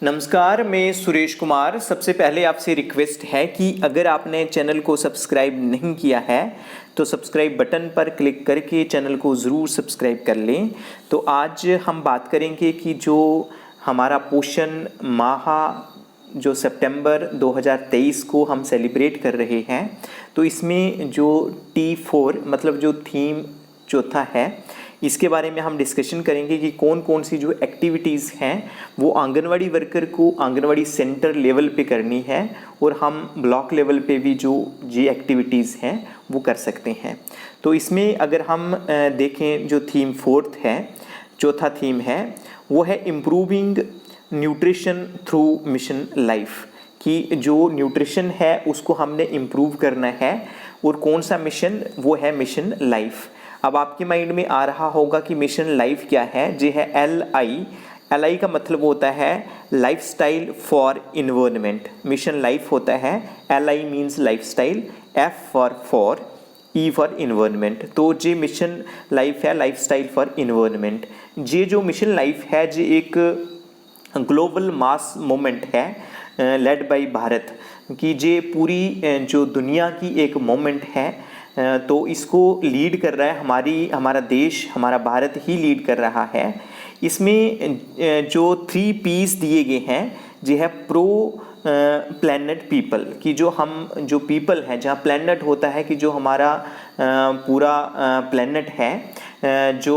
नमस्कार, मैं सुरेश कुमार। सबसे पहले आपसे रिक्वेस्ट है कि अगर आपने चैनल को सब्सक्राइब नहीं किया है तो सब्सक्राइब बटन पर क्लिक करके चैनल को ज़रूर सब्सक्राइब कर लें। तो आज हम बात करेंगे कि जो हमारा पोषण माह जो सितंबर 2023 को हम सेलिब्रेट कर रहे हैं, तो इसमें जो T4 मतलब जो थीम चौथा है, इसके बारे में हम डिस्कशन करेंगे कि कौन कौन सी जो एक्टिविटीज़ हैं वो आंगनवाड़ी वर्कर को आंगनवाड़ी सेंटर लेवल पे करनी है और हम ब्लॉक लेवल पे भी जो ये एक्टिविटीज़ हैं वो कर सकते हैं। तो इसमें अगर हम देखें, जो थीम फोर्थ है, चौथा थीम है, वो है improving nutrition through mission life, कि जो न्यूट्रिशन है उसको हमने इम्प्रूव करना है। और कौन सा मिशन? वो है मिशन लाइफ। अब आपके माइंड में आ रहा होगा कि मिशन लाइफ क्या है। जी है LI का मतलब होता है lifestyle for environment. Mission life होता है LI means lifestyle, F for E for environment. तो जी मिशन लाइफ है लाइफस्टाइल फॉर इन्वायरमेंट। ये जो मिशन लाइफ है जी एक ग्लोबल मास मूवमेंट है लेड बाय भारत, कि ये पूरी जो दुनिया की एक मूवमेंट है। तो इसको लीड कर रहा है हमारा देश, हमारा भारत ही लीड कर रहा है। इसमें जो 3 P's दिए गए हैं, जो है प्रो प्लैनेट पीपल, कि जो पीपल है, जहाँ प्लैनेट होता है कि जो हमारा पूरा प्लैनेट है, जो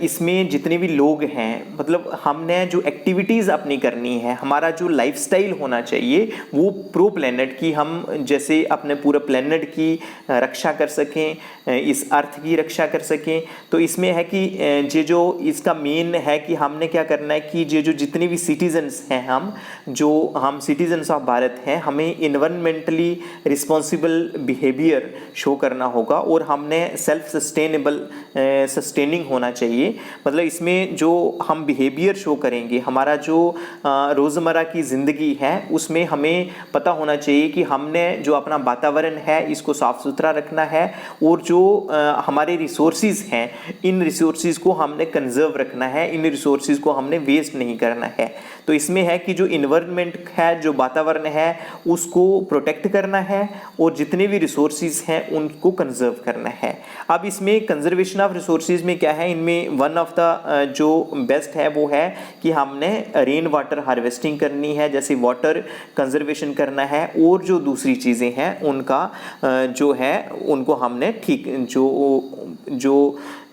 इसमें जितने भी लोग हैं, मतलब हमने जो एक्टिविटीज़ अपनी करनी है, हमारा जो लाइफस्टाइल होना चाहिए वो प्रो प्लैनेट की, हम जैसे अपने पूरा प्लैनेट की रक्षा कर सकें, इस अर्थ की रक्षा कर सकें। तो इसमें है कि ये जो इसका मेन है कि हमने क्या करना है कि ये जो जितने भी सिटीजन्स हैं, हम सिटीजन्स ऑफ भारत हैं, हमें इन्वायरमेंटली रिस्पॉन्सिबल बिहेवियर शो करना होगा और हमने सेल्फ सस्टेनिंग होना चाहिए। मतलब इसमें जो हम बिहेवियर शो करेंगे, हमारा जो रोज़मर्रा की ज़िंदगी है उसमें हमें पता होना चाहिए कि हमने जो अपना वातावरण है इसको साफ़ सुथरा रखना है और जो हमारे रिसोर्सेज हैं, इन रिसोर्सेज को हमने कंजर्व रखना है, इन रिसोर्सेज को हमने वेस्ट नहीं करना है। तो इसमें है कि जो इन्वायरमेंट है, जो वातावरण है, उसको प्रोटेक्ट करना है और जितने भी रिसोर्सेज हैं उनको कंजर्व करना है। अब इसमें कंजर्वेशन ऑफ रिसोर्सेज में क्या है, इनमें वन ऑफ द जो बेस्ट है वो है कि हमने रेन वाटर हार्वेस्टिंग करनी है, जैसे वाटर कंजर्वेशन करना है, और जो दूसरी चीज़ें हैं उनका जो है उनको हमने ठीक जो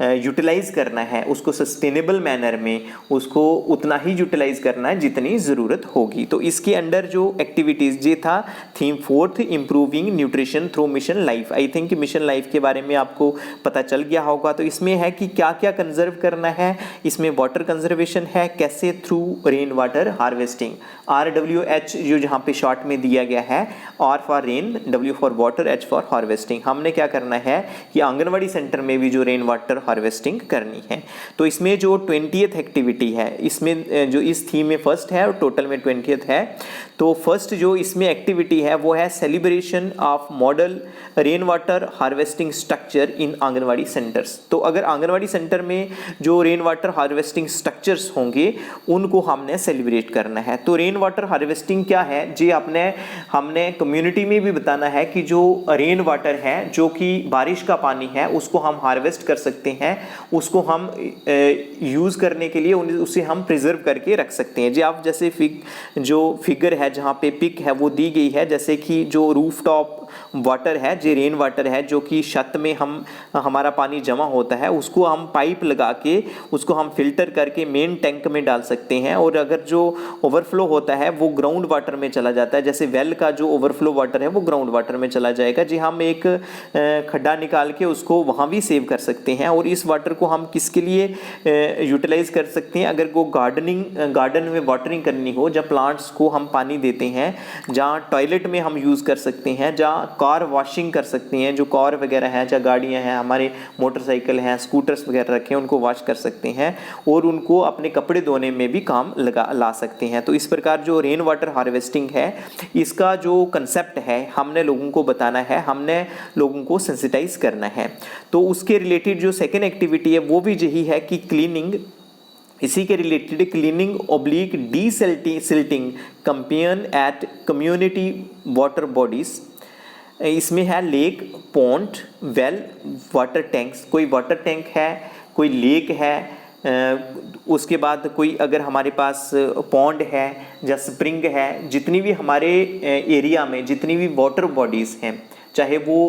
यूटिलाइज़ करना है, उसको सस्टेनेबल मैनर में उसको उतना ही यूटिलाइज़ करना है जितनी ज़रूरत होगी। तो इसके अंडर जो एक्टिविटीज़ ये था theme fourth, improving nutrition through mission life. I think mission life के बारे में आपको पता चल गया होगा। तो इसमें है कि क्या क्या कंजर्व करना है। इसमें वाटर कंजर्वेशन है, कैसे? Through rain water harvesting, RWH जो जहाँ पे शॉर्ट में दिया गया है, R for rain, W for water, H for harvesting. हमने क्या करना है कि आंगनवाड़ी सेंटर में भी जो रेन वाटर हार्वेस्टिंग करनी है। तो इसमें जो 20th एक्टिविटी है, इसमें जो इस थीम में फर्स्ट है और टोटल में 20th है। तो फर्स्ट जो इसमें एक्टिविटी है वो है celebration of model rain water harvesting structure in anganwadi centres. तो अगर आंगनवाड़ी सेंटर में जो रेन वाटर हार्वेस्टिंग स्ट्रक्चर्स होंगे उनको हमने सेलिब्रेट करना है। तो रेन वाटर हार्वेस्टिंग क्या है जी, हमने कम्युनिटी में भी बताना है कि जो रेन वाटर है, जो कि बारिश का पानी है, उसको हम हार्वेस्ट कर सकते हैं, उसको हम यूज़ करने के लिए उसे हम प्रिजर्व करके रख सकते हैं। जी आप जैसे जो फिगर है जहाँ पे पिक है वो दी गई है, जैसे कि जो रूफ टॉप वाटर है, जो रेन वाटर है, जो कि छत में हमारा पानी जमा होता है, उसको हम पाइप लगा के उसको हम फिल्टर करके मेन टैंक में डाल सकते हैं। और अगर जो ओवरफ्लो होता है वो ग्राउंड वाटर में चला जाता है, जैसे वेल का जो ओवरफ्लो वाटर है वो ग्राउंड वाटर में चला जाएगा। जी हम एक खड्डा निकाल के उसको वहाँ भी सेव कर सकते हैं। और इस वाटर को हम किसके लिए यूटिलाइज कर सकते हैं? अगर को गार्डन में वाटरिंग करनी हो, जब प्लांट्स को हम पानी देते हैं, जहाँ टॉयलेट में हम यूज़ कर सकते हैं, जहाँ कार वॉशिंग कर सकते हैं, जो कार वगैरह है, जहाँ गाड़ियाँ हैं, हमारे मोटरसाइकिल हैं, स्कूटर्स वगैरह रखे हैं, उनको वॉश कर सकते हैं और उनको अपने कपड़े धोने में भी काम ला सकते हैं। तो इस प्रकार जो रेन वाटर हार्वेस्टिंग है, इसका जो कंसेप्ट है हमने लोगों को बताना है, हमने लोगों को सेंसिटाइज करना है। तो उसके रिलेटेड जो सेकेंड एक्टिविटी है वो भी यही है कि क्लीनिंग इसी के related cleaning oblique desilting compare at community water bodies, इसमें है lake, pond, well, water tanks. कोई वाटर टैंक है, कोई लेक है, उसके बाद कोई अगर हमारे पास पॉन्ड है या स्प्रिंग है, जितनी भी हमारे एरिया में जितनी भी वाटर बॉडीज़ हैं, चाहे वो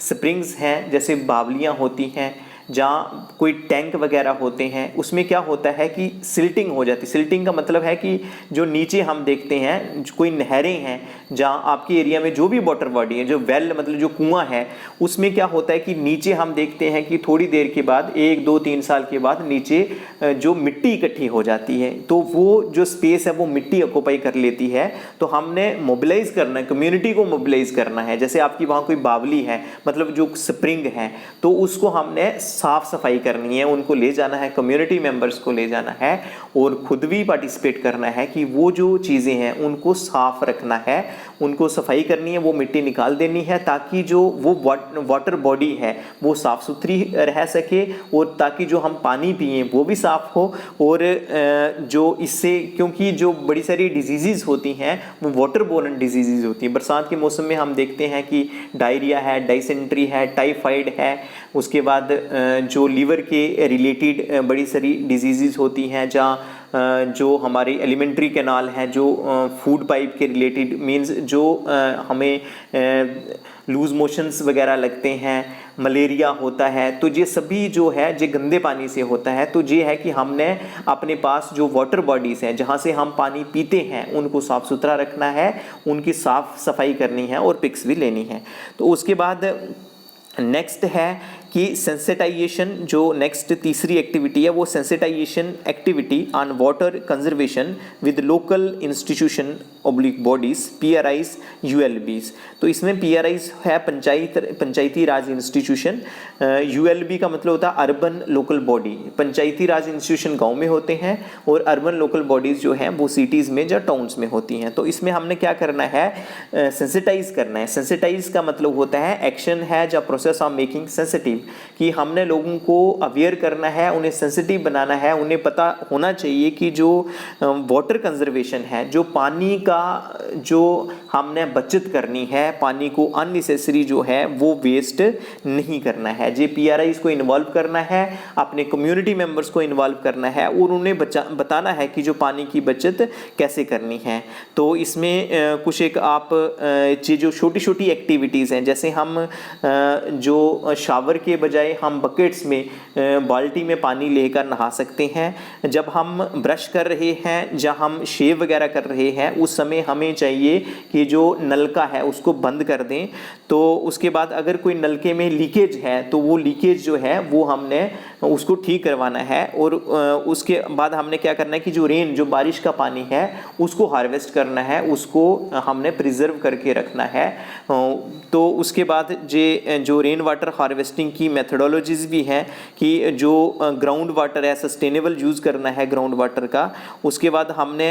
स्प्रिंग्स हैं जैसे बावलियाँ होती हैं, जहाँ कोई टैंक वगैरह होते हैं, उसमें क्या होता है कि सिल्टिंग हो जाती है। सिल्टिंग का मतलब है कि जो नीचे हम देखते हैं कोई नहरें हैं, जहाँ आपके एरिया में जो भी वाटर बॉडी है, जो वेल मतलब जो कुआं है, उसमें क्या होता है कि नीचे हम देखते हैं कि थोड़ी देर के बाद 1, 2, 3 साल के बाद नीचे जो मिट्टी इकट्ठी हो जाती है, तो वो जो स्पेस है वो मिट्टी ऑक्यूपाई कर लेती है। तो हमने मोबिलाइज करना है, कम्युनिटी को मोबिलाइज करना है। जैसे आपकी वहाँ कोई बावली है, मतलब जो स्प्रिंग है, तो उसको हमने साफ सफाई करनी है, उनको ले जाना है, कम्युनिटी मेंबर्स को ले जाना है और खुद भी पार्टिसिपेट करना है कि वो जो चीज़ें हैं उनको साफ रखना है, उनको सफाई करनी है, वो मिट्टी निकाल देनी है, ताकि जो वो वाटर बॉडी है वो साफ़ सुथरी रह सके और ताकि जो हम पानी पिए वो भी साफ़ हो। और जो इससे, क्योंकि जो बड़ी सारी डिजीज़ होती हैं वो वाटर बोर्न डिजीज़ होती हैं। बरसात के मौसम में हम देखते हैं कि डायरिया है, डाइसेंट्री है, टाइफाइड है, उसके बाद जो लीवर के रिलेटेड बड़ी सारी डिजीज़ होती हैं, जहाँ जो हमारे एलिमेंट्री कैनाल हैं, जो फूड पाइप के रिलेटेड मींस जो हमें लूज़ मोशंस वगैरह लगते हैं, मलेरिया होता है, तो ये सभी जो है ये गंदे पानी से होता है। तो ये है कि हमने अपने पास जो वाटर बॉडीज़ हैं जहाँ से हम पानी पीते हैं उनको साफ़ सुथरा रखना है, उनकी साफ़ सफाई करनी है और पिक्स भी लेनी है। तो उसके बाद नेक्स्ट है कि सेंसिटाइजेशन, जो नेक्स्ट तीसरी एक्टिविटी है वो sensitisation activity on water conservation with local institution oblique bodies, PRIs, ULBs। तो इसमें PRIs है पंचायती राज इंस्टीट्यूशन, ULB का मतलब होता है अर्बन लोकल बॉडी। पंचायती राज इंस्टीट्यूशन गांव में होते हैं और अर्बन लोकल बॉडीज़ जो हैं वो सिटीज़ में या टाउन्स में होती हैं। तो इसमें हमने क्या करना है, सेंसिटाइज करना है। सेंसिटाइज का मतलब होता है एक्शन है या प्रोसेस ऑफ मेकिंग सेंसिटिव, कि हमने लोगों को अवेयर करना है, उन्हें सेंसिटिव बनाना है, उन्हें पता होना चाहिए कि जो वाटर कंजर्वेशन है, जो पानी का जो हमने बचत करनी है, पानी को अननेसेसरी जो है वो वेस्ट नहीं करना है। जे PRIs को इन्वॉल्व करना है, अपने कम्युनिटी मेंबर्स को इन्वॉल्व करना है और उन्हें बताना है कि जो पानी की बचत कैसे करनी है। तो इसमें कुछ एक आप जो छोटी छोटी एक्टिविटीज़ हैं, जैसे हम जो शावर के बजाय हम बकेट्स में बाल्टी में पानी लेकर नहा सकते हैं। जब हम ब्रश कर रहे हैं, जब हम शेव वगैरह कर रहे हैं, उस समय हमें चाहिए कि जो नलका है उसको बंद कर दें। तो उसके बाद अगर कोई नलके में लीकेज है तो वो लीकेज जो है वो हमने उसको ठीक करवाना है। और उसके बाद हमने क्या करना है कि जो रेन, जो बारिश का पानी है उसको हार्वेस्ट करना है, उसको हमने प्रिजर्व करके रखना है। तो उसके बाद जो रेन वाटर हार्वेस्टिंग की मेथडोलॉजीज़ भी हैं कि जो ग्राउंड वाटर है सस्टेनेबल यूज़ करना है ग्राउंड वाटर का। उसके बाद हमने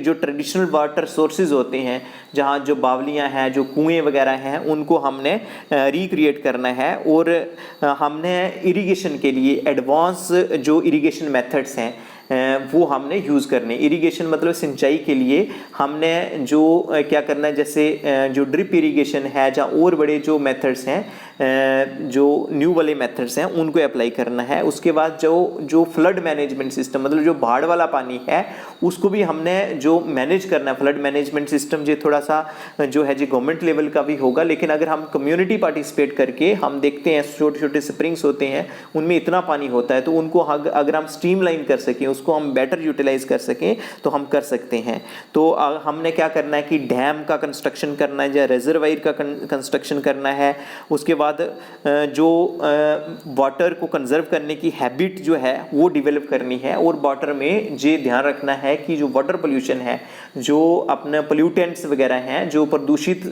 जो ट्रेडिशनल वाटर सोर्सेज होते हैं, जहाँ जो बावलियाँ हैं, जो कुएँ वगैरह हैं, उनको हमने रिक्रिएट करना है। और हमने इरिगेशन के लिए एडवांस जो इरिगेशन मेथड्स हैं वो हमने यूज़ करने। इरिगेशन मतलब सिंचाई के लिए हमने जो क्या करना है, जैसे जो ड्रिप इरिगेशन है या और बड़े जो मेथड्स हैं, जो न्यू वाले मेथड्स हैं, उनको अप्लाई करना है। उसके बाद जो फ्लड मैनेजमेंट सिस्टम, मतलब जो बाढ़ वाला पानी है, उसको भी हमने जो मैनेज करना है। फ्लड मैनेजमेंट सिस्टम जो थोड़ा सा जो है जो गवर्नमेंट लेवल का भी होगा, लेकिन अगर हम कम्युनिटी पार्टिसिपेट करके हम देखते हैं छोटे छोटे स्प्रिंग्स होते हैं, उनमें इतना पानी होता है, तो उनको अगर हम स्ट्रीमलाइन कर सकें, उसको हम बेटर यूटिलाइज कर सकें तो हम कर सकते हैं। तो हमने क्या करना है कि डैम का कंस्ट्रक्शन करना है या रिजर्वायर का कंस्ट्रक्शन करना है। उसके बाद जो वाटर को कंजर्व करने की हैबिट जो है वो डेवलप करनी है। और वाटर में ये ध्यान रखना है कि जो वाटर पोल्यूशन है, जो अपने पोल्यूटेंट्स वगैरह हैं, जो प्रदूषित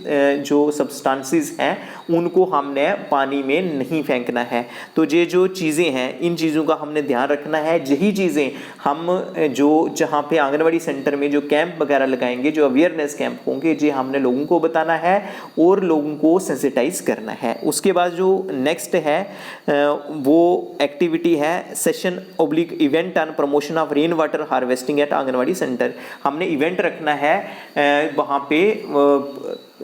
जो सब्सटेंसेस हैं, उनको हमने पानी में नहीं फेंकना है। तो ये जो चीज़ें हैं, इन चीज़ों का हमने ध्यान रखना है। यही चीज़ें हम जो जहाँ पे आंगनवाड़ी सेंटर में जो कैंप वगैरह लगाएंगे, जो अवेयरनेस कैंप होंगे, जी हमने लोगों को बताना है और लोगों को सेंसिटाइज करना है। उसके बाद जो नेक्स्ट है वो एक्टिविटी है session oblique event on promotion of rain water harvesting at anganwadi centre. हमने इवेंट रखना है वहाँ पे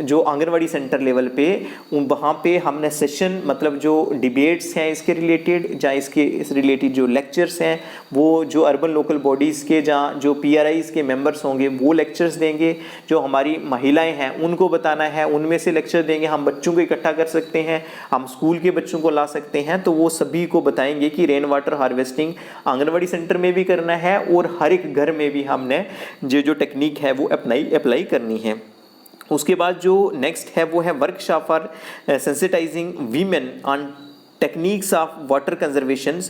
जो आंगनवाड़ी सेंटर लेवल पे, वहाँ पे हमने सेशन मतलब जो डिबेट्स हैं इसके रिलेटेड, या इसके इस रिलेटेड जो लेक्चर्स हैं वो जो अर्बन लोकल बॉडीज़ के जहाँ जो PRIs के मेंबर्स होंगे वो लेक्चर्स देंगे। जो हमारी महिलाएं हैं उनको बताना है, उनमें से लेक्चर देंगे। हम बच्चों को इकट्ठा कर सकते हैं, हम स्कूल के बच्चों को ला सकते हैं, तो वो सभी को बताएंगे कि rain water harvesting anganwadi centre में भी करना है और हर एक घर में भी हमने जो टेक्निक है वो अप्लाई करनी है। उसके बाद जो नेक्स्ट है वो है workshop for sensitising women on techniques of water conservation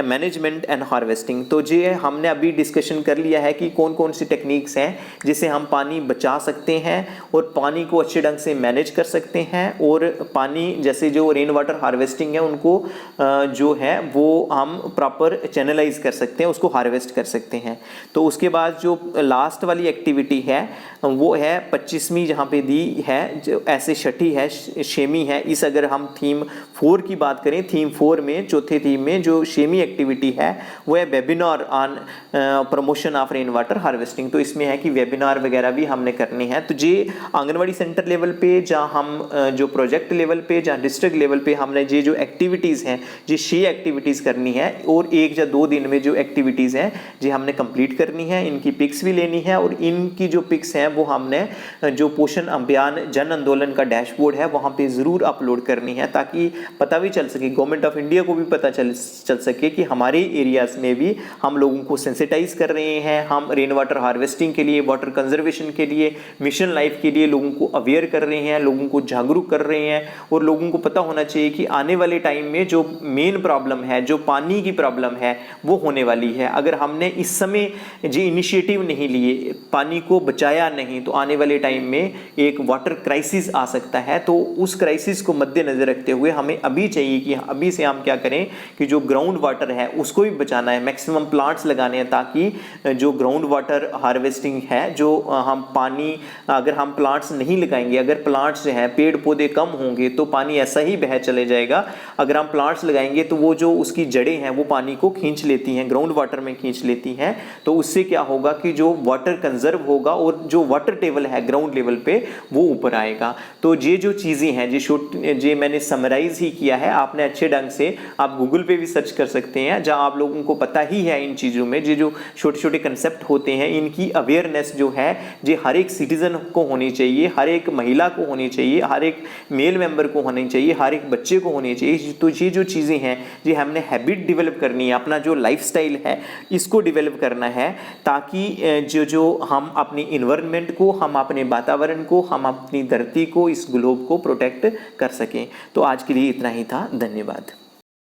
management and harvesting. तो ये हमने अभी डिस्कशन कर लिया है कि कौन कौन सी टेक्निक्स हैं जिससे हम पानी बचा सकते हैं और पानी को अच्छे ढंग से मैनेज कर सकते हैं, और पानी जैसे जो रेन वाटर हार्वेस्टिंग है उनको जो है वो हम प्रॉपर चैनलाइज कर सकते हैं, उसको हार्वेस्ट कर सकते हैं। तो उसके बाद जो लास्ट वाली एक्टिविटी है वो है 25वीं जहाँ पे दी है, जो ऐसे छठी है, छेवीं है। इस अगर हम थीम 4 की बात करें, थीम 4 में चौथे थीम में जो छेवीं एक्टिविटी है वो है webinar on promotion of rain water harvesting. तो इसमें है कि वेबिनार वगैरह भी हमने करने हैं। तो ये आंगनवाड़ी सेंटर लेवल पे, जहाँ हम जो प्रोजेक्ट लेवल पे, जहाँ डिस्ट्रिक्ट लेवल पे हमने ये जो एक्टिविटीज़ हैं, ये 6 एक्टिविटीज़ करनी है और 1 या 2 दिन में जो एक्टिविटीज़ हैं ये हमने कंप्लीट करनी है। इनकी पिक्स भी लेनी है और इनकी जो पिक्स हैं वो हमने जो पोषण अभियान जन आंदोलन का डैशबोर्ड है वहाँ पे ज़रूर अपलोड करनी है, ताकि पता भी चल सके, गवर्नमेंट ऑफ इंडिया को भी पता चल सके कि हमारे एरियाज़ में भी हम लोगों को सेंसिटाइज कर रहे हैं। हम रेन वाटर हार्वेस्टिंग के लिए, वाटर कंजर्वेशन के लिए, मिशन लाइफ के लिए लोगों को अवेयर कर रहे हैं, लोगों को जागरूक कर रहे हैं। और लोगों को पता होना चाहिए कि आने वाले टाइम में जो मेन प्रॉब्लम है, जो पानी की प्रॉब्लम है, वो होने वाली है। अगर हमने इस समय जो इनिशिएटिव नहीं लिए, पानी को बचाया नहीं, तो आने वाले टाइम में एक वाटर क्राइसिस आ सकता है। तो उस क्राइसिस को मद्देनजर रखते हुए हमें अभी चाहिए कि अभी से हम क्या करें कि जो ग्राउंड वाटर है उसको भी बचाना है, मैक्सिमम प्लांट्स लगाने हैं, ताकि जो ग्राउंड वाटर हार्वेस्टिंग है, जो हम पानी अगर हम प्लांट्स नहीं लगाएंगे, अगर प्लांट्स जो है पेड़ पौधे कम होंगे तो पानी ऐसा ही बह चले जाएगा। अगर हम प्लांट्स लगाएंगे तो वो जो उसकी जड़ें हैं वो पानी को खींच लेती हैं, ग्राउंड वाटर में खींच लेती हैं। तो उससे क्या होगा कि जो वाटर कंजर्व होगा और जो वाटर टेबल है ग्राउंड लेवल पे वो ऊपर आएगा। तो ये जो चीज़ें हैं ये मैंने समराइज ही किया है, आपने अच्छे ढंग से आप गूगल पे भी सर्च कर सकते हैं, जहां आप लोगों को पता ही है इन चीज़ों में। ये जो छोटे छोटे कंसेप्ट होते हैं इनकी अवेयरनेस जो है ये हर एक सिटीजन को होनी चाहिए, हर एक महिला को होनी चाहिए, हर एक मेल मेंबर को होनी चाहिए, हर एक बच्चे को होनी चाहिए। तो ये जो चीज़ें हैं ये हमने हैबिट डेवलप करनी है, अपना जो लाइफस्टाइल है इसको डेवलप करना है, ताकि जो हम अपनी इन्वायरमेंट को, हम अपने वातावरण को, हम अपनी धरती को, इस ग्लोब को प्रोटेक्ट कर सकें। तो आज के लिए इतना ही था। धन्यवाद।